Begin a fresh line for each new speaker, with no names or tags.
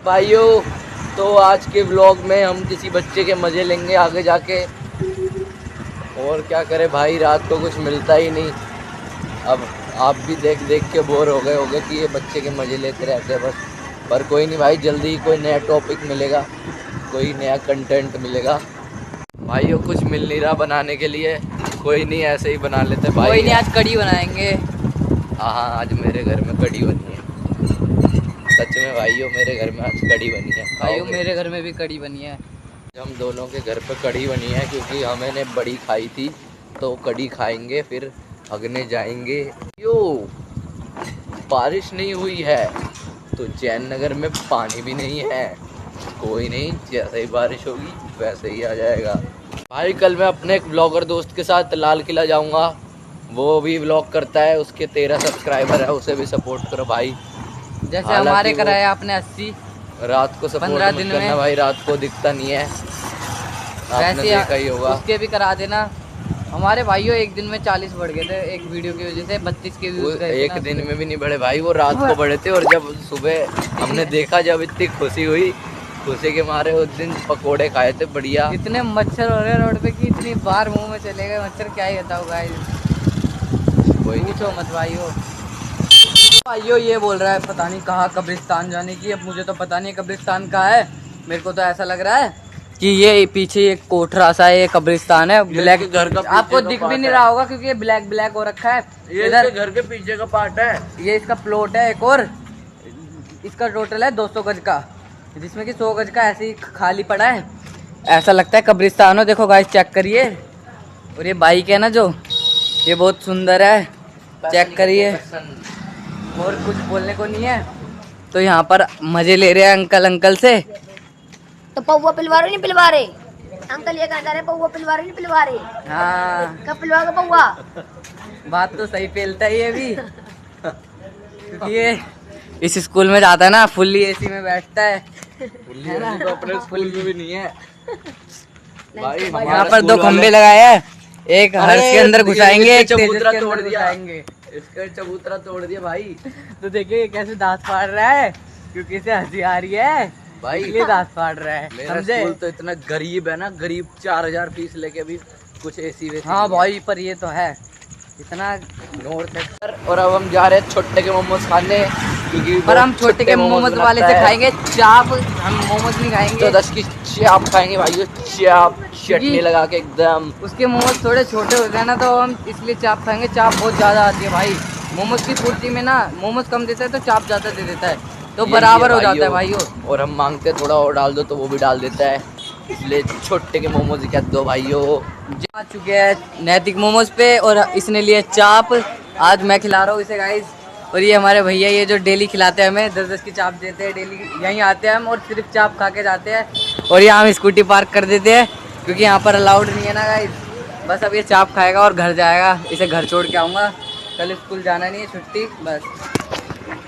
भाइयों, तो आज के व्लॉग में हम किसी बच्चे के मज़े लेंगे आगे जाके। और क्या करें भाई, रात को कुछ मिलता ही नहीं। अब आप भी देख देख के बोर हो गए होगे कि ये बच्चे के मज़े लेते रहते हैं बस। पर कोई नहीं भाई, जल्दी ही कोई नया टॉपिक मिलेगा, कोई नया कंटेंट मिलेगा। भाइयों कुछ मिल नहीं रहा बनाने के लिए, कोई नहीं ऐसे ही बना लेते भाई।
कोई नहीं, आज कढ़ी बनाएंगे।
हाँ हाँ, आज मेरे घर में कढ़ी बनी है। सच में भाइयों, मेरे घर में आज कढ़ी बनी है।
भाइयों मेरे घर में भी कढ़ी बनी है।
हम दोनों के घर पे कढ़ी बनी है क्योंकि हमने बड़ी खाई थी, तो कढ़ी खाएंगे फिर भगने जाएंगे। यो, बारिश नहीं हुई है तो जैन नगर में पानी भी नहीं है। कोई नहीं, जैसे ही बारिश होगी वैसे ही आ जाएगा। भाई कल मैं अपने एक ब्लॉगर दोस्त के साथ लाल किला जाऊंगा। वो भी ब्लॉग करता है, उसके 13 सब्सक्राइबर है, उसे भी सपोर्ट करो भाई।
जैसे हमारे कराया आपने 80।
रात को सपोर्ट
15
मत
दिन
करना
में
भाई, रात को दिखता नहीं है, आपने देखा ही होगा।
उसके भी करा देना। हमारे भाइयों एक दिन में 40 बढ़ गए थे एक वीडियो की वजह से, 32 के व्यूज गए थे।
एक दिन में भी नहीं बढ़े भाई, वो रात को बढ़े थे। और जब सुबह हमने देखा, जब इतनी खुशी हुई, खुशी के मारे उस दिन पकोड़े खाए थे बढ़िया।
इतने मच्छर हो रहे रोड पे कि इतनी बार मुंह में चले गए मच्छर, क्या ही बताओ गाइस। पूछो मत भाइयों ये बोल रहा है पता नहीं कहाँ कब्रिस्तान जाने की। अब मुझे तो पता नहीं कब्रिस्तान कहाँ है, मेरे को तो ऐसा लग रहा है कि ये पीछे एक कोठरा सा है, ये कब्रिस्तान है। ब्लैक
घर का
आपको दिख भी नहीं रहा होगा क्योंकि ये ब्लैक ब्लैक हो रखा है।
ये इधर घर के पीछे का पार्ट है,
ये इसका प्लॉट है एक। और इसका टोटल है 200 गज का, जिसमें कि 100 गज का ऐसे ही खाली पड़ा है। ऐसा लगता है कब्रिस्तान हो। देखो गाइस चेक करिए। और ये बाइक है ना जो, ये बहुत सुंदर है, चेक करिए। और कुछ बोलने को नहीं है, तो यहाँ पर मजे ले रहे हैं अंकल से।
तो पौवा पिलवा रहे नहीं पिलवा रहे अंकल, ये कहता रहे पौवा पिलवा रहे नहीं पिलवा रहे।
हाँ,
कब पिलवा का पौवा?
बात तो सही फैलता ही है भी। क्योंकि ये इस स्कूल में जाता है ना, फुल्ली एसी में बैठता है।
तो अपने स्कूल में भी नहीं है भाई।
यहाँ पर 2 खंबे लगाए हैं, एक हर्ष के अंदर घुसाएंगे, एक
चबूतरा
तेजस के
तोड़
अंदर
दिया,
घुसाएंगे।
इसका चबूतरा तोड़ दिया भाई।
तो देखिए कैसे दांत फाड़ रहा है, क्योंकि इसे हंसी आ रही है
भाई।
इसलिए दांत फाड़ रहा है,
मेरा
समझे?
स्कूल तो इतना गरीब है ना, गरीब 4000 फीस लेके भी कुछ एसी वेसी।
हाँ भाई, पर ये तो है इतना
नॉर्थ है। और अब हम जा रहे हैं छोटे के मोमोज खाने, क्योंकि
पर हम छोटे के मोमोज वाले से खाएंगे चाप, हम मोमोज नहीं खाएंगे।
तो 10 की चाप खाएंगे भाई, चाप चटनी लगा के एकदम।
उसके मोमोज थोड़े छोटे होते हैं ना, तो हम इसलिए चाप खाएंगे। चाप बहुत ज़्यादा आती है भाई मोमोज की पूर्ति में ना। मोमोज कम देता है तो चाप ज़्यादा दे देता है, तो बराबर हो जाता है भाइयों।
और हम मांगते थोड़ा और डाल दो तो वो भी डाल देता है, इसलिए छोटे के मोमोज क्या दो भाइयों।
जा चुके हैं नैतिक मोमोज पे, और इसने लिए चाप। आज मैं खिला रहा हूँ इसे गाइस। और ये हमारे भैया, ये जो डेली खिलाते हैं हमें, 10-10 की चाप देते हैं डेली। यहीं आते हैं हम और सिर्फ चाप खा के जाते हैं। और यहाँ हम स्कूटी पार्क कर देते हैं क्योंकि यहाँ पर अलाउड नहीं है ना गाइस। बस अब ये चाप खाएगा और घर जाएगा, इसे घर छोड़ के आऊँगा। कल स्कूल जाना नहीं है, छुट्टी बस।